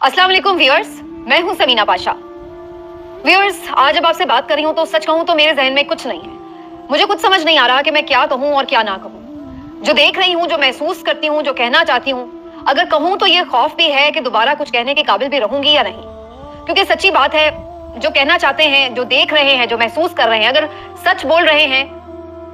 अस्सलाम वालेकुम व्यूअर्स, मैं हूं समीना पाशा। व्यूअर्स, आज जब आपसे बात कर रही हूं तो सच कहूं तो मेरे जहन में कुछ नहीं है। मुझे कुछ समझ नहीं आ रहा कि मैं क्या कहूं और क्या ना कहूं। जो देख रही हूं, जो महसूस करती हूं, जो कहना चाहती हूं, अगर कहूं तो ये खौफ भी है कि दोबारा कुछ कहने के काबिल भी रहूंगी या नहीं। क्योंकि सच्ची बात है, जो कहना चाहते हैं, जो देख रहे हैं, जो महसूस कर रहे हैं, अगर सच बोल रहे हैं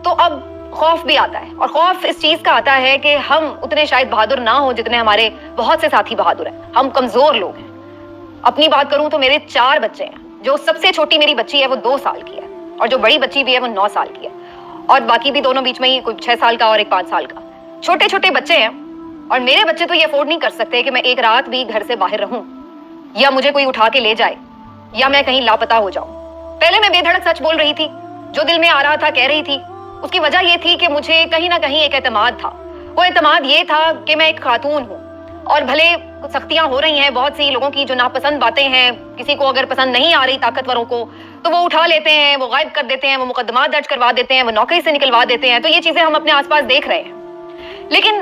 तो अब खौफ भी आता है। और खौफ इस चीज का आता है कि हम उतने शायद बहादुर ना हो जितने हमारे बहुत से साथी बहादुर हैं। हम कमजोर लोग हैं। अपनी बात करूं तो मेरे 4 बच्चे हैं। जो सबसे छोटी मेरी बच्ची है वो 2 साल की है, और जो बड़ी बच्ची भी है वो 9 साल की है, और बाकी भी दोनों बीच में ही, कोई 6 साल का और एक 5 साल का। छोटे छोटे बच्चे हैं, और मेरे बच्चे तो ये अफोर्ड नहीं कर सकते कि मैं एक रात भी घर से बाहर रहूं, या मुझे कोई उठा के ले जाए, या मैं कहीं लापता हो जाऊं। पहले मैं बेधड़क सच बोल रही थी, जो दिल में आ रहा था कह रही थी। उसकी वजह ये थी कि मुझे कहीं ना कहीं एक एतमाद था। वो एतमाद ये था कि मैं एक खातून हूँ, और भले कुछ सख्तियां हो रही हैं, बहुत सी लोगों की जो नापसंद बातें हैं, किसी को अगर पसंद नहीं आ रही ताकतवरों को, तो वो उठा लेते हैं, वो गायब कर देते हैं, वो मुकदमा दर्ज करवा देते हैं, वो नौकरी से निकलवा देते हैं। तो ये चीजें हम अपने आसपास देख रहे हैं। लेकिन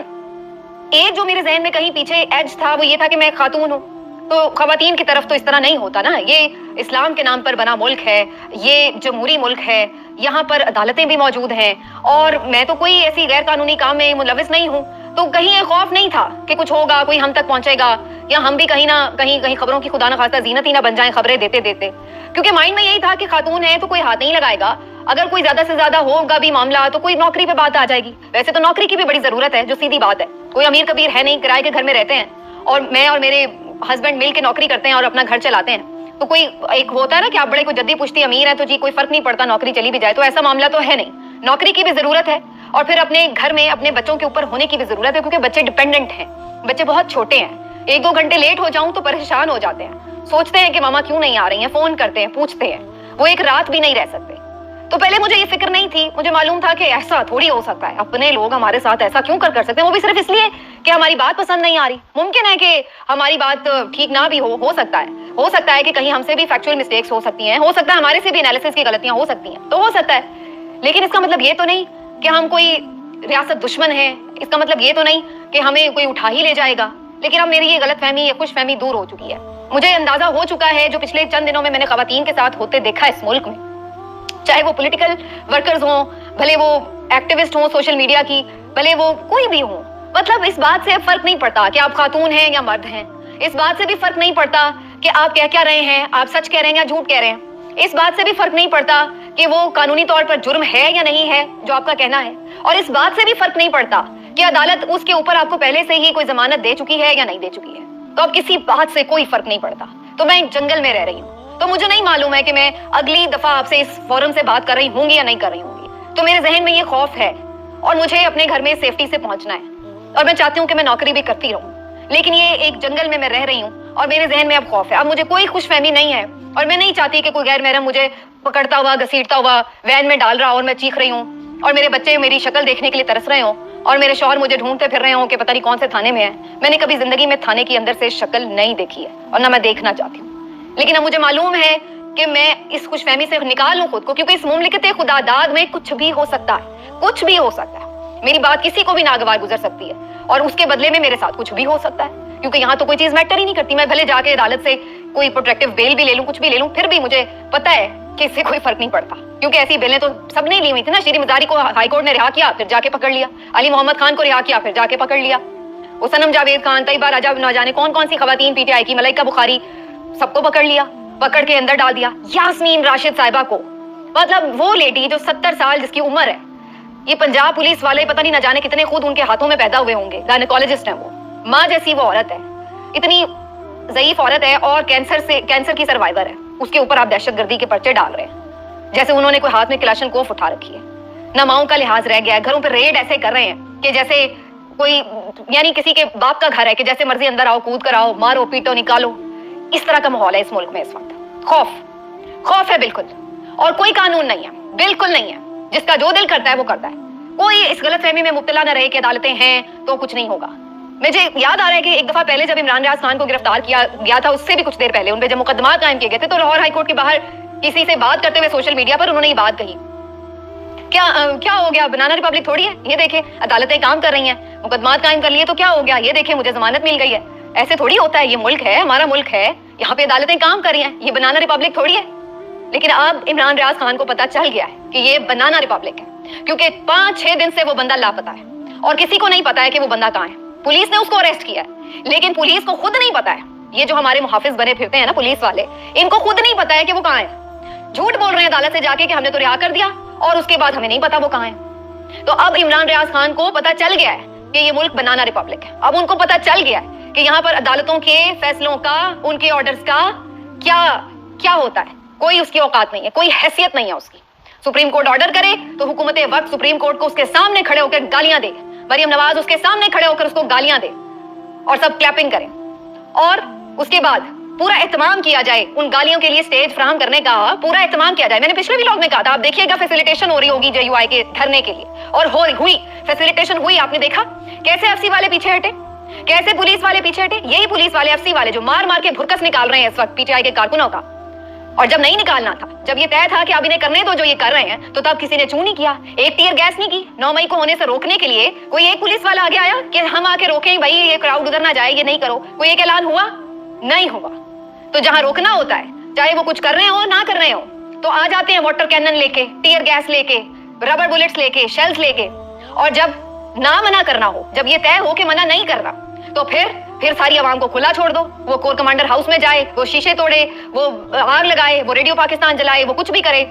एक जो मेरे जहन में कहीं पीछे एज था, वो ये था कि मैं खातून हूँ, तो खवातीन की तरफ तो इस तरह नहीं होता ना। ये इस्लाम के नाम पर बना मुल्क है, ये जमहूरी मुल्क है, यहाँ पर अदालतें भी मौजूद हैं, और मैं तो कोई ऐसी गैर कानूनी काम में मुलविस नहीं हूँ। तो कहीं ये खौफ नहीं था कि कुछ होगा, कोई हम तक पहुंचेगा, या हम भी कहीं ना कहीं खबरों की खुदा न खास्ता जीनत ही ना बन जाए खबरें देते देते। क्योंकि माइंड में यही था कि खातून है तो कोई हाथ नहीं लगाएगा, अगर कोई ज्यादा से ज्यादा होगा भी मामला तो कोई नौकरी पे बात आ जाएगी। वैसे तो नौकरी की भी बड़ी जरूरत है, जो सीधी बात है। कोई अमीर कबीर है नहीं, किराए के घर में रहते हैं, और मैं और मेरे हस्बैंड मिल के नौकरी करते हैं और अपना घर चलाते हैं। तो कोई एक होता है ना कि आप बड़े कोई जद्दी पुश्ती अमीर है तो जी कोई फर्क नहीं पड़ता, नौकरी चली भी जाए। तो ऐसा मामला तो है नहीं। नौकरी की भी जरूरत है, और फिर अपने घर में अपने बच्चों के ऊपर होने की भी जरूरत है, क्योंकि बच्चे डिपेंडेंट हैं, बच्चे बहुत छोटे हैं। 1-2 घंटे लेट हो जाऊं तो परेशान हो जाते हैं, सोचते हैं कि मामा क्यों नहीं आ रही हैं, फोन करते हैं, पूछते हैं। वो एक रात भी नहीं रह सकते। तो पहले मुझे ये फिक्र नहीं थी। मुझे मालूम था कि ऐसा थोड़ी हो सकता है, अपने लोग हमारे साथ ऐसा क्यों कर सकते हैं, वो भी सिर्फ इसलिए कि हमारी बात पसंद नहीं आ रही। मुमकिन है कि हमारी बात ठीक ना भी हो सकता है कि कहीं हमसे भी फैक्चुअल मिस्टेक्स हो सकती हैं, हो सकता है हमारे से भी एनालिसिस की गलतियां हो सकती हैं, तो हो सकता है। लेकिन इसका मतलब ये तो नहीं कि हम कोई रियासत दुश्मन है, इसका मतलब ये तो नहीं कि हमें कोई उठा ही ले जाएगा। लेकिन अब मेरी ये गलतफहमी, ये खुशफहमी दूर हो चुकी है। मुझे अंदाजा हो चुका है, जो पिछले चंद दिनों में मैंने खवातीन के साथ होते देखा इस मुल्क में, चाहे वो पॉलिटिकल वर्कर्स हों, भले वो एक्टिविस्ट हों सोशल मीडिया की, भले वो कोई भी हो, मतलब इस बात से फर्क नहीं पड़ता कि आप खातून हैं या मर्द हैं। इस बात से भी फर्क नहीं पड़ता कि आप कह क्या रहे हैं, आप सच कह रहे हैं या झूठ कह रहे हैं। इस बात से भी फर्क नहीं पड़ता कि वो कानूनी तौर पर जुर्म है या नहीं है जो आपका कहना है। और इस बात से भी फर्क नहीं पड़ता कि अदालत उसके ऊपर आपको पहले से ही कोई जमानत दे चुकी है या नहीं दे चुकी है। तो अब किसी बात से कोई फर्क नहीं पड़ता। तो मैं एक जंगल में रह रही हूँ, तो मुझे नहीं मालूम है कि मैं अगली दफा आपसे इस फोरम से बात कर रही होंगी या नहीं कर रही होंगी। तो मेरे जहन में ये खौफ है, और मुझे अपने घर में सेफ्टी से पहुंचना है, और मैं चाहती हूँ कि मैं नौकरी भी करती रहूं। लेकिन ये एक जंगल में मैं रह रही हूँ, और मेरे जहन में अब खौफ है। अब मुझे कोई खुशफहमी नहीं है, और मैं नहीं चाहती कि कोई गैर महरम मुझे पकड़ता हुआ, घसीटता हुआ वैन में डाल रहा हो और मैं चीख रही हूँ, और मेरे बच्चे मेरी शक्ल देखने के लिए तरस रहे हो, और मेरे शौहर मुझे ढूंढते फिर रहे हो कि पता नहीं कौन से थाने में है। मैंने कभी जिंदगी में थाने की अंदर से शक्ल नहीं देखी है, और ना मैं देखना चाहती हूँ। लेकिन अब मुझे मालूम है कि मैं इस खुशफहमी से निकाल लूं खुद को, क्योंकि इस मुमलिकत खुदादाद में कुछ भी हो सकता है, कुछ भी हो सकता है। मेरी बात किसी को भी नागवार गुजर सकती है, और उसके बदले में मेरे साथ कुछ भी हो सकता है, क्योंकि यहाँ तो कोई चीज मैटर ही नहीं करती। मैं भले जाके अदालत से कोई प्रोटेक्टिव बेल भी ले लूं, कुछ भी ले लूं, फिर भी मुझे पता है कि इससे कोई फर्क नहीं पड़ता, क्योंकि ऐसी बेलें तो सबने ली हुई थी ना। श्री मजारी को हाईकोर्ट ने रिहा किया, फिर जाके पकड़ लिया। अली मोहम्मद खान को रिहा किया, फिर जाके पकड़ लिया। वो सनम जावेद खान, तैयबा राजा, न जाने कौन कौन सी खवातीन पीटीआई की, मलाइका बुखारी, सबको पकड़ लिया, पकड़ के अंदर डाल दिया। यास्मीन राशिद साहिबा को, मतलब वो लेडी जो 70 साल जिसकी उम्र है, ये पंजाब पुलिस वाले पता नहीं न जाने कितने खुद उनके हाथों में पैदा हुए होंगे, गायनेकोलॉजिस्ट है वो। माँ जैसी वो औरत है, इतनी ज़ईफ औरत है, और कैंसर की सर्वाइवर है। उसके ऊपर आप दहशतगर्दी के पर्चे डाल रहे हैं, जैसे उन्होंने कोई हाथ में क्लाशनकोफ उठा रखी है। ना माओं का लिहाज रह गया है, घरों पे रेड ऐसे कर रहे हैं कि जैसे कोई, यानी किसी के बाप का घर है कि जैसे मर्जी अंदर आओ, कूद कर आओ, मारो पीटो निकालो। इस तरह का माहौल है इस मुल्क में इस वक्त। खौफ है बिल्कुल, और कोई कानून नहीं है, बिल्कुल नहीं है। जिसका जो दिल करता है वो करता है। कोई इस गलतफहमी में मुब्तला न रहे कि अदालतें हैं तो कुछ नहीं होगा। मुझे याद आ रहा है कि एक दफा पहले जब इमरान रियाज खान को गिरफ्तार किया गया था, उससे भी कुछ देर पहले उन पे जब मुकदमा कायम किए गए थे, तो लाहौर हाईकोर्ट के बाहर किसी से बात करते हुए सोशल मीडिया पर उन्होंने ये बात कही, क्या हो गया, बनाना रिपब्लिक थोड़ी है, ये देखे अदालतें काम कर रही हैं, मुकदमा कायम कर लिए तो क्या हो गया, ये देखे मुझे जमानत मिल गई है। ऐसे थोड़ी होता है, ये मुल्क है, हमारा मुल्क है, यहाँ पे अदालतें काम कर रही हैं, ये बनाना रिपब्लिक थोड़ी है। लेकिन अब इमरान रियाज खान को पता चल गया है कि ये बनाना रिपब्लिक है, क्योंकि 5-6 दिन से वो बंदा लापता है और किसी को नहीं पता है कि वो बंदा कहाँ है। पुलिस ने उसको अरेस्ट किया है, लेकिन पुलिस को खुद नहीं पता है, ये जो हमारे मुहाफिज बने फिरते हैं ना पुलिस वाले, इनको खुद नहीं पता है कि वो कहाँ है। झूठ बोल रहे हैं अदालत से जाके कि हमने तो रिहा कर दिया, और उसके बाद हमें नहीं पता वो कहाँ है। तो अब इमरान रियाज खान को पता चल गया है कि ये मुल्क बनाना रिपब्लिक है। अब उनको पता चल गया है कि यहाँ पर अदालतों के फैसलों का, उनके ऑर्डर्स का क्या क्या होता है। कोई उसकी औकात नहीं है, कोई हैसियत नहीं है उसकी। सुप्रीम कोर्ट ऑर्डर करे तो हुकूमत वक्त सुप्रीम कोर्ट को उसके सामने खड़े होकर गालियां दे, मरियम नवाज उसके सामने खड़े होकर उसको गालियां दे और सब क्लैपिंग करें, और उसके बाद पूरा एहतमाम किया जाए, उन गालियों के लिए स्टेज फ्राहम करने का पूरा एहतमाम किया जाए। मैंने पिछले व्लॉग में कहा था, आप देखिएगा फैसिलिटेशन हो रही होगी JUI के धरने के लिए, और हुई फैसिलिटेशन हुई। आपने देखा कैसे FC वाले पीछे हटे, कैसे पुलिस वाले पीछे हटे। यही पुलिस वाले FC वाले जो मार मार के भुरकस निकाल रहे हैं इस वक्त PTI के कारकुनों का। और जब नहीं निकालना था, जब ये तय था कि अब इन्हें करने दो जो ये कर रहे हैं, तो तब किसी ने चू नहीं किया, एक टीयर गैस नहीं की। 9 मई को होने से रोकने के लिए कोई एक पुलिस वाला आगे आया कि हम आके रोकें भाई, ये क्राउड उधर ना जाए, ये नहीं करो। कोई एक ऐलान हुआ? नहीं हुआ। तो जहां रोकना होता है, चाहे वो कुछ कर रहे हो ना कर रहे हो, तो आ जाते हैं वाटर कैनन लेके, टीयर गैस लेके, रबर बुलेट्स लेके, शेल्स लेके। और जब ना मना करना हो, जब ये तय हो कि मना नहीं करना, तो फिर सारी आवाम को खुला छोड़ दो। वो कोर कमांडर हाउस में जाए, वो शीशे तोड़े, वो आग लगाए, वो रेडियो पाकिस्तान जलाए, वो कुछ भी करे,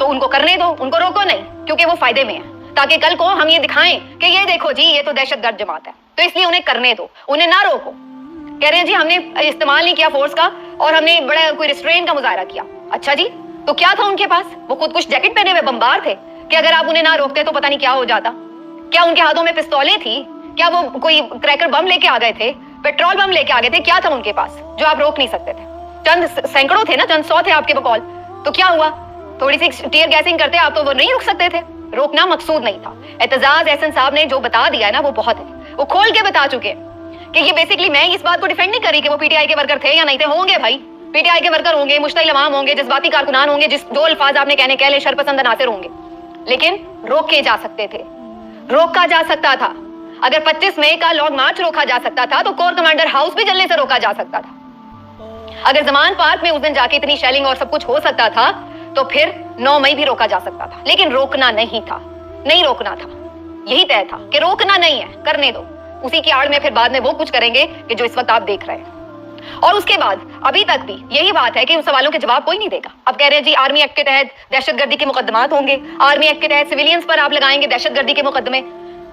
तो उनको करने दो, उनको रोको नहीं, क्योंकि वो फायदे में है, ताकि कल को हम ये दिखाएं कि ये देखो जी, ये तो दहशतगर्द जमात है। तो इसलिए उन्हें करने दो, उन्हें ना रोको। कह रहे हैं जी हमने इस्तेमाल नहीं किया फोर्स का और हमने बड़ा कोई रिस्ट्रेन का मुजाहरा किया। अच्छा जी, तो क्या था उनके पास? वो खुद कुछ जैकेट पहने हुए बमबार थे कि अगर आप उन्हें ना रोकते तो पता नहीं क्या हो जाता। क्या उनके हाथों में पिस्तौलें थी? क्या वो कोई क्रैकर बम लेके आ गए थे, पेट्रोल बम लेके आ गए थे? क्या था उनके पास जो आप रोक नहीं सकते थे? चंद सैकड़ों थे ना, चंद 100 थे आपके बकौल। तो क्या हुआ? थोड़ी सी टीयर गैसिंग करते आप तो वो नहीं रुक सकते थे। रोकना मकसूद नहीं था। एतजाज एहसन साहब ने जो बता दिया है ना, वो बहुत है, वो खोल के बता चुके हैं कि ये बेसिकली, मैं इस बात को डिफेंड नहीं कर रही कि वो PTI के वर्कर थे या नहीं थे। होंगे भाई, PTI के वर्कर होंगे, मुश्तइल अवाम होंगे, जज्बाती कारकुनान होंगे, जो अल्फाज आपने कहने कह ले, शरपसंद अनासिर होंगे, लेकिन रोके जा सकते थे, रोका जा सकता था। अगर 25 मई का लॉन्ग मार्च रोका जा सकता था, तो कोर कमांडर हाउस भी जलने से रोका जा सकता था। अगर जमान पार्क में उस दिन जाके इतनी शेलिंग और सब कुछ हो सकता था, तो फिर 9 मई भी रोका जा सकता था। लेकिन रोकना नहीं था, नहीं रोकना था। यही तय था कि रोकना नहीं है, करने दो। उसी की आड़ में फिर बाद में वो कुछ करेंगे कि जो इस वक्त आप देख रहे हैं। और उसके बाद अभी तक भी यही बात है कि उन सवालों के जवाब कोई नहीं देगा। अब कह रहे हैं जी आर्मी एक्ट के तहत दहशतगर्दी के मुकदमात होंगे, आर्मी एक्ट के तहत सिविलियंस पर आप लगाएंगे दहशतगर्दी के मुकदमे।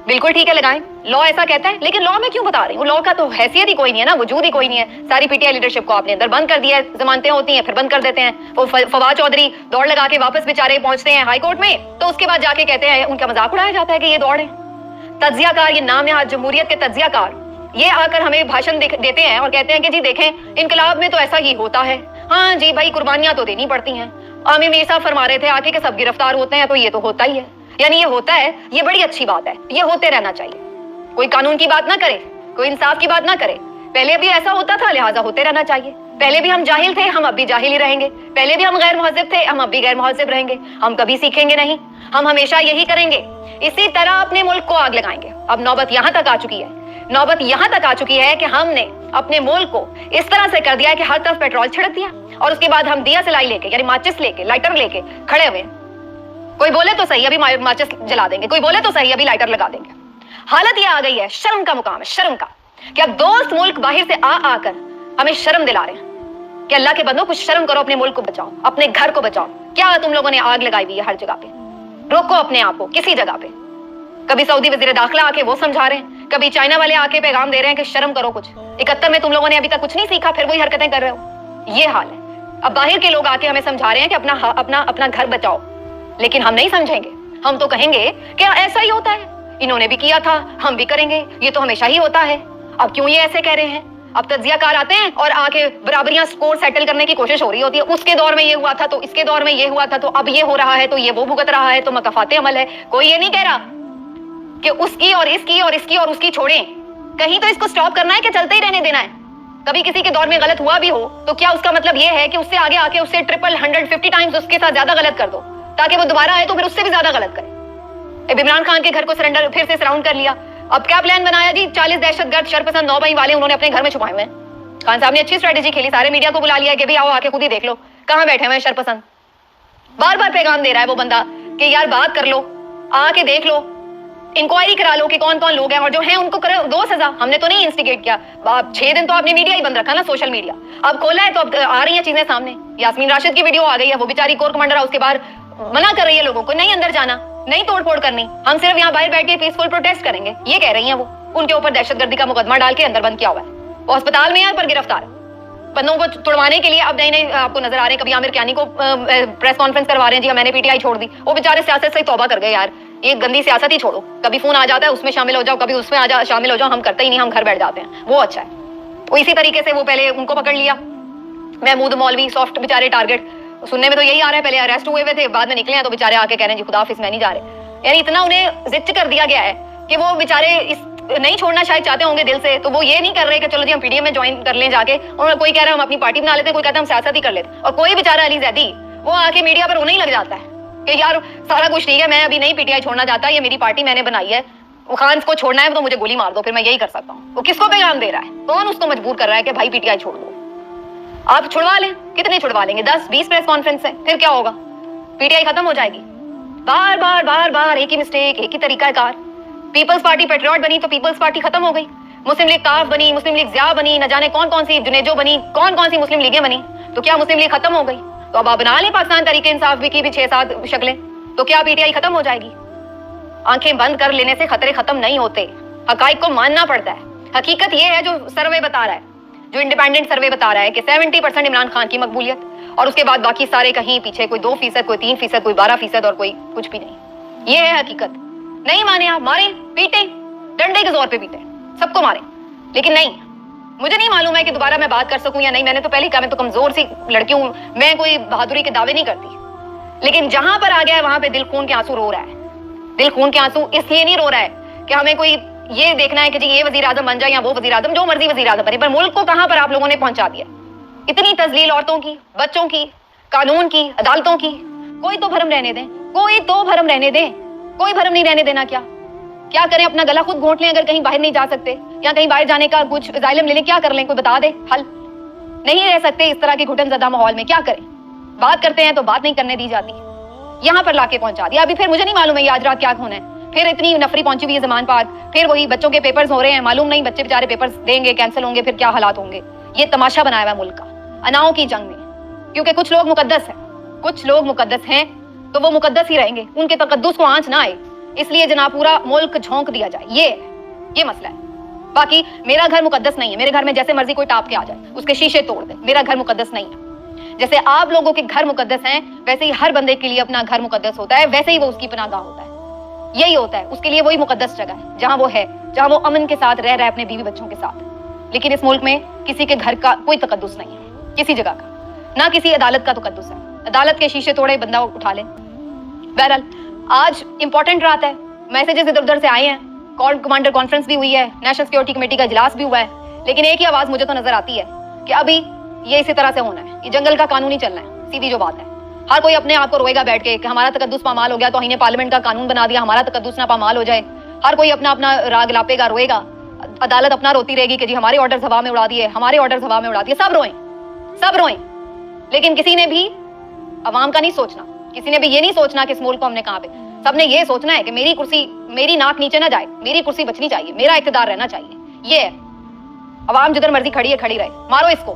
बिल्कुल ठीक है, लगाएं, लॉ ऐसा कहता है। लेकिन लॉ में क्यों बता रही हूँ? लॉ का तो हैसियत ही कोई नहीं है ना, वजूद ही कोई नहीं है। सारी PTI लीडरशिप को आपने अंदर बंद कर दिया है, जमानतें होती हैं फिर बंद कर देते हैं। वो फवाद चौधरी दौड़ लगा के वापस बेचारे पहुंचते हैं हाई कोर्ट में, तो उसके बाद जाके कहते हैं, उनका मजाक उड़ाया जाता है कि ये दौड़ है। तज्जियाकार, ये नाम है जमहूरियत के तज्जियाकार, ये आकर हमें भाषण देते हैं और कहते हैं कि जी देखें इनकलाब में तो ऐसा ही होता है। हाँ जी भाई, कुर्बानियां तो देनी पड़ती हैं। आमिर मीर साहब फरमा रहे थे आके कि सब गिरफ्तार होते हैं, तो ये तो होता ही है, यानी ये होता है, ये बड़ी अच्छी बात है, ये होते रहना चाहिए। कोई कानून की बात ना करे, कोई इंसाफ की बात ना करे। पहले भी ऐसा होता था, लिहाजा होते रहना चाहिए। पहले भी हम जाहिल थे, हम अब भी जाहिल ही रहेंगे। पहले भी हम गैर मुहज़्ज़िब थे, हम अब भी गैर मुहज़्ज़िब रहेंगे। हम कभी सीखेंगे नहीं, हम हमेशा यही करेंगे। इसी तरह अपने मुल्क को आग लगाएंगे। अब नौबत यहाँ तक आ चुकी है, नौबत यहाँ तक आ चुकी है कि हमने अपने मुल्क को इस तरह से कर दिया है कि हर तरफ पेट्रोल छिड़क दिया, और उसके बाद हम दिया सलाई लेके, यानी माचिस लेके, लाइटर लेके खड़े हुए। कोई बोले तो सही अभी माचिस जला देंगे, कोई बोले तो सही अभी लाइटर लगा देंगे। हालत ये आ गई है, शर्म का मुकाम है, शर्म का, कि अब दोस्त मुल्क बाहर से आकर हमें शर्म दिला रहे हैं कि अल्लाह के बंदो कुछ शर्म करो, अपने मुल्क को बचाओ, अपने घर को बचाओ। क्या तुम लोगों ने आग लगाई हुई है हर जगह पे? रोको अपने आप को किसी जगह पे। कभी सऊदी वजीर दाखिला आके वो समझा रहे हैं, कभी चाइना वाले आके पैगाम दे रहे हैं कि शर्म करो कुछ। 71 में तुम लोगों ने अभी तक कुछ नहीं सीखा, फिर वही हरकतें कर रहे हो। ये हाल है। अब बाहर के लोग आके हमें समझा रहे हैं कि अपना घर बचाओ, लेकिन हम नहीं समझेंगे। हम तो कहेंगे कि ऐसा ही होता है, इन्होंने भी किया था, हम भी करेंगे, ये तो हमेशा ही होता है। अब क्यों ये ऐसे कह रहे हैं? अब तज्जियाकार आते हैं और आके बराबरियां स्कोर सेटल करने की कोशिश हो रही होती है। उसके दौर में ये हुआ था, तो इसके दौर में ये हुआ था, तो अब ये हो रहा है, तो ये वो भुगत रहा है, तो मकफाते अमल है। कोई ये नहीं कह रहा कि उसकी और इसकी और इसकी और उसकी छोड़ें। कहीं तो इसको स्टॉप करना है कि चलते ही रहने देना है? कभी किसी के दौर में गलत हुआ भी हो तो क्या उसका मतलब ये है कि उससे आगे आके उससे 150 टाइम्स उसके साथ ज्यादा गलत कर दो, ताकि वो दोबारा आए तो फिर उससे भी ज्यादा गलत करे? इमरान खान के घर को फिर से सराउंड कर लिया, अब क्या प्लान बनाया जी? 40 दहशतगर्द शरपसंद 9 भाई वाले उन्होंने अपने घर में छुपाए हुए हैं। खान साहब ने अच्छी स्ट्रेटेजी खेली, सारे मीडिया को बुला लिया कि भाई आओ आके खुद ही देख लो कहां बैठे हुए हैं शरपसंद। बार बार पैगाम दे रहा है वो बंदा कि यार बात कर लो, आके देख लो, इंक्वायरी करा लो कि कौन कौन लोग हैं, और जो हैं उनको करो दो सजा। हमने तो नहीं इंस्टिगेट किया। 6 दिन तो आपने मीडिया ही बंद रखा ना, सोशल मीडिया। अब खोला है तो अब आ रही हैं चीजें सामने। यास्मीन राशिद की वीडियो आ गई है, वो बेचारी कोर कमांडर हाउस के बाहर मना कर रही है लोगों को, नहीं अंदर जाना, नहीं तोड़फोड़ करनी, हम सिर्फ यहाँ बाहर बैठ के पीसफुल प्रोटेस्ट करेंगे, ये कह रही हैं वो। उनके ऊपर दहशतगर्दी का मुकदमा डाल के अंदर बंद किया हुआ है, वो अस्पताल में है पर गिरफ्तार। बंदों को तुड़वाने के लिए अब नए नए आपको नजर आ रहे हैं। कभी आमिर कियानी को प्रेस कॉन्फ्रेंस करवा रहे हैं, जी मैंने पीटीआई छोड़ दी। वो बेचारे सियासत से तौबा कर गए यार, ये गंदी सियासत ही छोड़ो। कभी फोन आ जाता है उसमें शामिल हो जाओ, कभी उसमें शामिल हो जाओ, हम करते ही नहीं, हम घर बैठ जाते हैं, वो अच्छा है। तो इसी तरीके से वो पहले उनको पकड़ लिया, महमूद मौलवी सॉफ्ट बेचारे टारगेट, सुनने में तो यही आ रहा है, पहले अरेस्ट हुए हुए थे, बाद में निकले हैं तो बेचारे आके कह रहे हैं जी खुदा हाफिज मैं नहीं जा रहे। यानी इतना उन्हें जिद्द कर दिया गया है कि वो बेचारे इस नहीं छोड़ना शायद चाहते होंगे दिल से, तो वो ये नहीं कर रहे कि चलो जी हम पीडीएम में ज्वाइन कर लें जाके, और कोई कह रहा है हम अपनी पार्टी बना लेते हैं, कोई कहता है हम सियासत ही कर लेते हैं। और कोई बेचारा अली जैदी वो आके मीडिया पर रोने ही लग जाता है कि यार सारा कुछ ठीक है, मैं अभी नहीं पीटीआई छोड़ना चाहता, ये मेरी पार्टी मैंने बनाई है, खान को छोड़ना है तो मुझे गोली मार दो, फिर मैं यही कर सकता हूँ। वो किसको पैगाम दे रहा है? कौन उसको मजबूर कर रहा है कि भाई पीटीआई छोड़ दो? आप छुड़वा लें, कितने छुड़वा लेंगे? 10-20 प्रेस कॉन्फ्रेंस है, फिर क्या होगा? पीटीआई खत्म हो जाएगी। बार बार बार बार एक ही मिस्टेक, एक ही तरीका कार। पीपल्स पार्टी पेट्रियट बनी तो पीपल्स पार्टी खत्म हो गई, मुस्लिम लीग काफ बनी, मुस्लिम लीग ज़िया बनी, न जाने कौन कौन सी जुनेजो बनी, कौन कौन सी मुस्लिम लीगें बनी, तो क्या मुस्लिम लीग खत्म हो गई? तो अब आप बना लें पाकिस्तान तहरीक इंसाफ भी की भी 6-7 शक्लें, तो क्या पीटीआई खत्म हो जाएगी? आंखें बंद कर लेने से खतरे खत्म नहीं होते, हकाइक को मानना पड़ता है। हकीकत ये है जो सर्वे बता रहा है, जो इंडिपेंडेंट सर्वे बता रहा है कि 70% इमरान खान की मकबूलियत, और उसके बाद बाकी सारे कहीं पीछे, कोई 2%, कोई 3%, कोई 12% और कोई कुछ भी नहीं। ये है हकीकत। नहीं माने आप, मारे, पीटे, डंडे के जोर पे पीटे, सबको मारे, लेकिन नहीं, मुझे नहीं मालूम है कि दोबारा मैं बात कर सकूं या नहीं। मैंने तो पहले ही कहा मैं तो कमजोर सी लड़की हूं, मैं कोई बहादुरी के दावे नहीं करती, लेकिन जहां पर आ गया है वहां पे दिल खून के आंसू रो रहा है। दिल खून के आंसू इसलिए नहीं रो रहा है कि हमें कोई ये देखना है कि जी ये वजीर आजम बन जाए या वो वजीर आजम, जो मर्जी वजीर आजम बने, पर मुल्क को कहां पर आप लोगों ने पहुंचा दिया। इतनी तजलील औरतों की, बच्चों की, कानून की, अदालतों की। कोई तो भरम रहने दें, कोई तो भरम रहने दें, कोई भरम नहीं रहने देना। क्या करें? अपना गला खुद घोंट लें अगर कहीं बाहर नहीं जा सकते, या कहीं बाहर जाने का कुछ असाइलम ले लें, क्या कर लें? कोई बता दे हल। नहीं रह सकते इस तरह के घुटनज़दा माहौल में, क्या करें? बात करते हैं तो बात नहीं करने दी जाती, यहाँ पर लाके पहुंचा दिया। अभी फिर मुझे नहीं मालूम है ये आज रात क्या होना है, फिर इतनी नफरी पहुंची हुई है ज़मान पार्क, फिर वही बच्चों के पेपर्स हो रहे हैं, मालूम नहीं बच्चे बेचारे पेपर्स देंगे, कैंसिल होंगे, फिर क्या हालात होंगे। ये तमाशा बनाया हुआ मुल्क का अनाओं की जंग में, क्योंकि कुछ लोग मुकद्दस हैं, कुछ लोग मुकद्दस हैं तो वो मुकद्दस ही रहेंगे, उनके तकद्दुस को आंच ना आए, इसलिए जनाब पूरा मुल्क झोंक दिया जाए। ये मसला है। बाकी मेरा घर मुकद्दस नहीं है, मेरे घर में जैसे मर्जी कोई टाप के आ जाए, उसके शीशे तोड़ दे, मेरा घर मुकद्दस नहीं है। जैसे आप लोगों के घर मुकद्दस हैं, वैसे ही हर बंदे के लिए अपना घर मुकद्दस होता है, वैसे ही वो उसकी पनाहगाह होता है। यही होता है, उसके लिए वही मुकद्दस जगह है जहां वो है, जहां वो अमन के साथ रह रहा है अपने बीवी बच्चों के साथ। लेकिन इस मुल्क में किसी के घर का कोई तकद्दुस नहीं है, किसी जगह का, ना किसी अदालत का तकद्दुस है। अदालत के शीशे तोड़े बंदा उठा ले। बहरहाल आज इंपॉर्टेंट रात है, मैसेजेस इधर उधर से आए हैं, कोर कमांडर कॉन्फ्रेंस भी हुई है, नेशनल सिक्योरिटी कमेटी का इजलास भी हुआ है, लेकिन एक ही आवाज मुझे तो नजर आती है कि अभी ये इसी तरह से होना है, ये जंगल का कानून ही चलना है, सीधी जो बात है। हर कोई अपने आप को रोएगा बैठ के कि हमारा तकद्दुस पामाल हो गया तो हमने पार्लियामेंट का कानून बना दिया, हमारा तकद्दुस ना पामाल हो जाए। हर कोई अपना अपना राग लापेगा, रोएगा, अदालत अपना रोती रहेगी कि जी हमारे ऑर्डर हवा में उड़ा दिए, हमारे ऑर्डर हवा में उड़ा दिए। सब रोएं, लेकिन किसी ने भी अवाम का नहीं सोचना, किसी ने भी ये नहीं सोचना कि इस मुल्क को हमने कहाँ पे, सबने ये सोचना है कि मेरी कुर्सी, मेरी नाक नीचे ना जाए, मेरी कुर्सी बचनी चाहिए, मेरा इख्तिदार रहना चाहिए। ये है, अवाम जिधर मर्जी खड़ी है खड़ी रहे, मारो इसको।